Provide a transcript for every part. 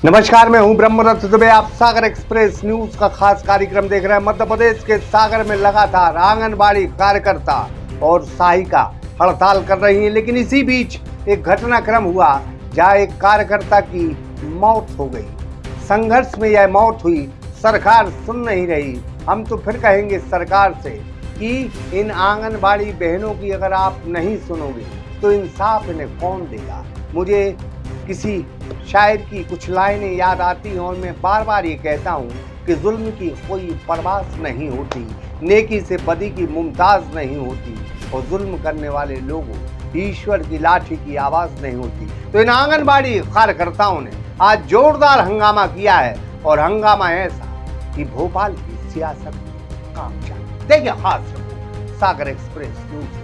नमस्कार, मैं हूं ब्रह्मरथ दुबे। आप सागर एक्सप्रेस न्यूज का खास कार्यक्रम देख रहे हैं। मध्य प्रदेश के सागर में लगातार आंगनबाड़ी कार्यकर्ता और सहायिका हड़ताल कर रही हैं, लेकिन इसी बीच एक घटनाक्रम हुआ जहां एक कार्यकर्ता की मौत हो गई। संघर्ष में यह मौत हुई, सरकार सुन नहीं रही। हम तो फिर कहेंगे सरकार से कि इन आंगनबाड़ी बहनों की अगर आप नहीं सुनोगे तो इंसाफ इन्हें कौन देगा। मुझे किसी शायर की कुछ लाइनें याद आती हैं और मैं बार बार ये कहता हूँ कि जुल्म की कोई परवाह नहीं होती, नेकी से बदी की मुमताज नहीं होती और जुल्म करने वाले लोगों ईश्वर की लाठी की आवाज़ नहीं होती। तो इन आंगनबाड़ी कार्यकर्ताओं ने आज जोरदार हंगामा किया है और हंगामा ऐसा कि भोपाल की सियासत काम चला। देखिए खास रिपोर्ट सागर एक्सप्रेस न्यूज।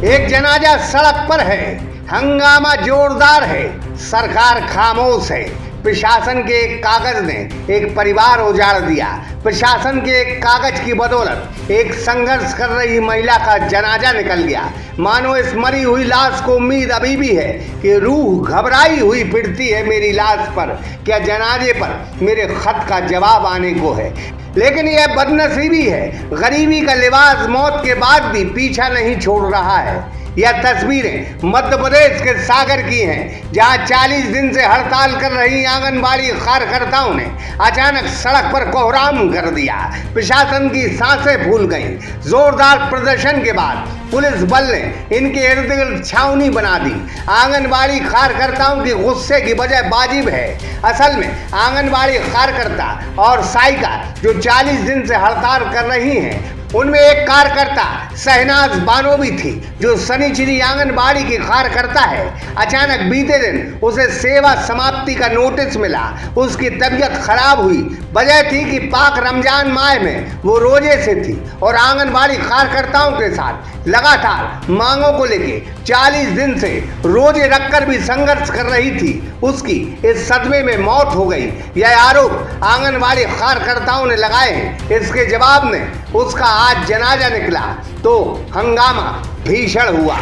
एक जनाजा सड़क पर है, हंगामा जोरदार है, सरकार खामोश है। प्रशासन के एक कागज ने एक परिवार उजाड़ दिया। प्रशासन के एक कागज की बदौलत एक संघर्ष कर रही महिला का जनाजा निकल गया। मानो इस मरी हुई लाश को उम्मीद अभी भी है कि रूह घबराई हुई फिरती है मेरी लाश पर, क्या जनाजे पर मेरे खत का जवाब आने को है। लेकिन यह बदनसीबी है, गरीबी का लिबास मौत के बाद भी पीछा नहीं छोड़ रहा है। यह तस्वीरें मध्य प्रदेश के सागर की हैं, जहां 40 दिन से हड़ताल कर रही आंगनबाड़ी कार्यकर्ताओं ने अचानक सड़क पर कोहराम कर दिया। प्रशासन की सांसें फूल गईं। जोरदार प्रदर्शन के बाद पुलिस बल ने इनके इर्द गिर्द छावनी बना दी। आंगनबाड़ी कार्यकर्ताओं की गुस्से की वजह वाजिब है। असल में आंगनबाड़ी कार्यकर्ता और सहायिका जो 40 दिन से हड़ताल कर रही हैं, उनमें एक कार्यकर्ता शहनाज बानो भी थी, जो शनिचरी आंगनबाड़ी की कार्यकर्ता है। अचानक बीते दिन उसे सेवा समाप्ति का नोटिस मिला। उसकी तबीयत खराब हुई। वजह थी कि पाक रमजान माह में वो रोजे से थी और आंगनबाड़ी कार्यकर्ताओं के साथ लगातार मांगों को लेके 40 दिन से रोजे रखकर भी संघर्ष कर रही थी। उसकी इस सदमे में मौत हो गई। यह आरोप आंगनबाड़ी कार्यकर्ताओं ने लगाए हैं। इसके जवाब में उसका आज जनाजा निकला तो हंगामा भीषण हुआ।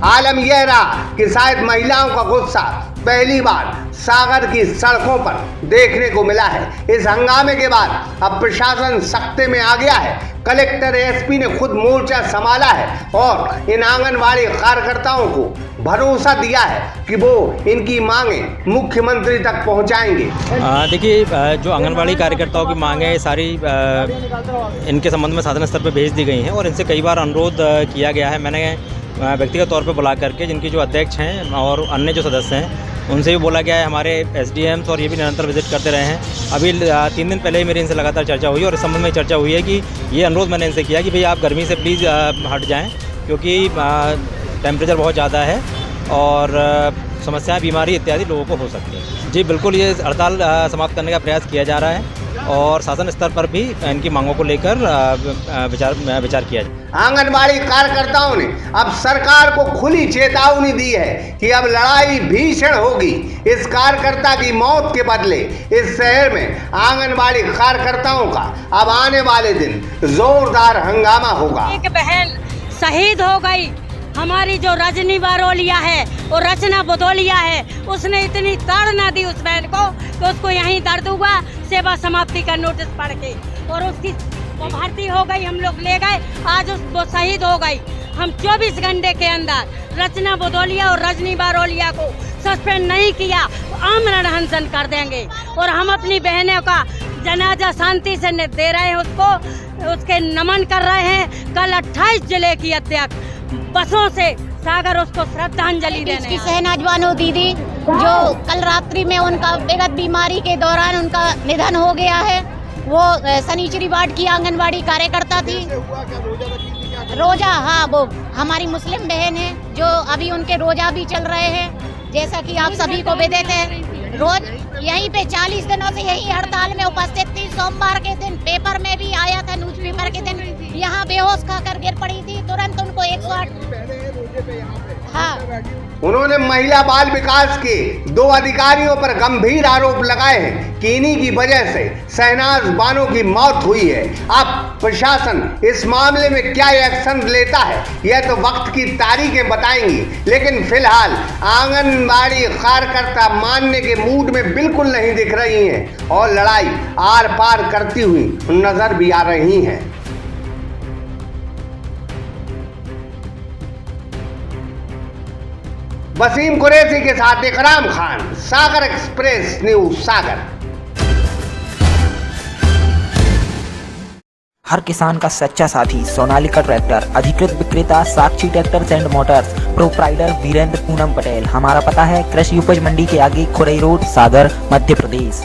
आलम यह रहा कि शायद महिलाओं का गुस्सा पहली बार सागर की सड़कों पर देखने को मिला है। इस हंगामे के बाद अब प्रशासन सख्ते में आ गया है। कलेक्टर एसपी ने खुद मोर्चा संभाला है और इन आंगनबाड़ी कार्यकर्ताओं को भरोसा दिया है कि वो इनकी मांगें मुख्यमंत्री तक पहुंचाएंगे। देखिए, जो आंगनबाड़ी कार्यकर्ताओं की मांगें सारी इनके संबंध में शासन स्तर पर भेज दी गई हैं और इनसे कई बार अनुरोध किया गया है। मैंने व्यक्तिगत तौर पर बुला करके जिनकी जो अध्यक्ष हैं और अन्य जो सदस्य हैं उनसे भी बोला गया है। हमारे एसडीएम्स और ये भी निरंतर विजिट करते रहे हैं। अभी 3 दिन पहले ही मेरी इनसे लगातार चर्चा हुई और इस संबंध में चर्चा हुई है कि ये अनुरोध मैंने इनसे किया कि भाई आप गर्मी से प्लीज़ हट जाएं, क्योंकि टेम्परेचर बहुत ज़्यादा है और समस्याएं, बीमारी इत्यादि लोगों को हो सकती है। जी बिल्कुल, ये हड़ताल समाप्त करने का प्रयास किया जा रहा है और शासन स्तर पर भी इनकी मांगों को लेकर विचार किया जाए। आंगनबाड़ी कार्यकर्ताओं ने अब सरकार को खुली चेतावनी दी है कि अब लड़ाई भीषण होगी। इस कार्यकर्ता की मौत के बदले इस शहर में आंगनबाड़ी कार्यकर्ताओं का अब आने वाले दिन जोरदार हंगामा होगा। एक बहन शहीद हो गई, हमारी जो रजनी बारोलिया है और रचना बदौलिया है, उसने इतनी ताड़ना दी उस बहन को कि उसको यहीं दर्द हुआ सेवा समाप्ति का नोटिस पढ़ के, और उसकी वो भर्ती हो गई, हम लोग ले गए, आज वो शहीद हो गई। हम 24 घंटे के अंदर रचना भदौलिया और रजनी बारोलिया को सस्पेंड नहीं किया तो आमरण अनशन कर देंगे। और हम अपनी बहनों का जनाजा शांति से दे रहे हैं, उसके नमन कर रहे हैं। कल 28 जिले की अध्यक्ष बसों से सागर उसको श्रद्धांजलि देने की शहनाज बानो दीदी जो कल रात्रि में उनका बेगत बीमारी के दौरान उनका निधन हो गया है। वो सनीचरी वार्ड की आंगनवाड़ी कार्यकर्ता थी। रोजा, हाँ, वो हमारी मुस्लिम बहन है जो अभी उनके रोजा भी चल रहे हैं, जैसा कि आप सभी को विदित है। रोज यहीं पे 40 दिनों से यही हड़ताल में उपस्थित थी। सोमवार के दिन पेपर में भी आया था, न्यूज़पेपर के दिन यहाँ बेहोश खाकर गिर पड़ी थी। तुरंत उनको 108। हाँ, उन्होंने महिला बाल विकास के 2 अधिकारियों पर गंभीर आरोप लगाए हैं कि इन्हीं की वजह से शहनाज बानो की मौत हुई है। अब प्रशासन इस मामले में क्या एक्शन लेता है यह तो वक्त की तारीखें बताएंगी, लेकिन फिलहाल आंगनबाड़ी कार्यकर्ता मानने के मूड में बिल्कुल नहीं दिख रही हैं और लड़ाई आर पार करती हुई नजर भी आ रही हैं। वसीम कुरैशी के साथ इकराम खान, सागर एक्सप्रेस न्यूज सागर। हर किसान का सच्चा साथी सोनालिका ट्रैक्टर, अधिकृत विक्रेता Sakshi Tractors and Motors, proprietor Virendra Poonam Patel. हमारा पता है कृषि उपज मंडी के आगे खुरई रोड, सागर, मध्य प्रदेश।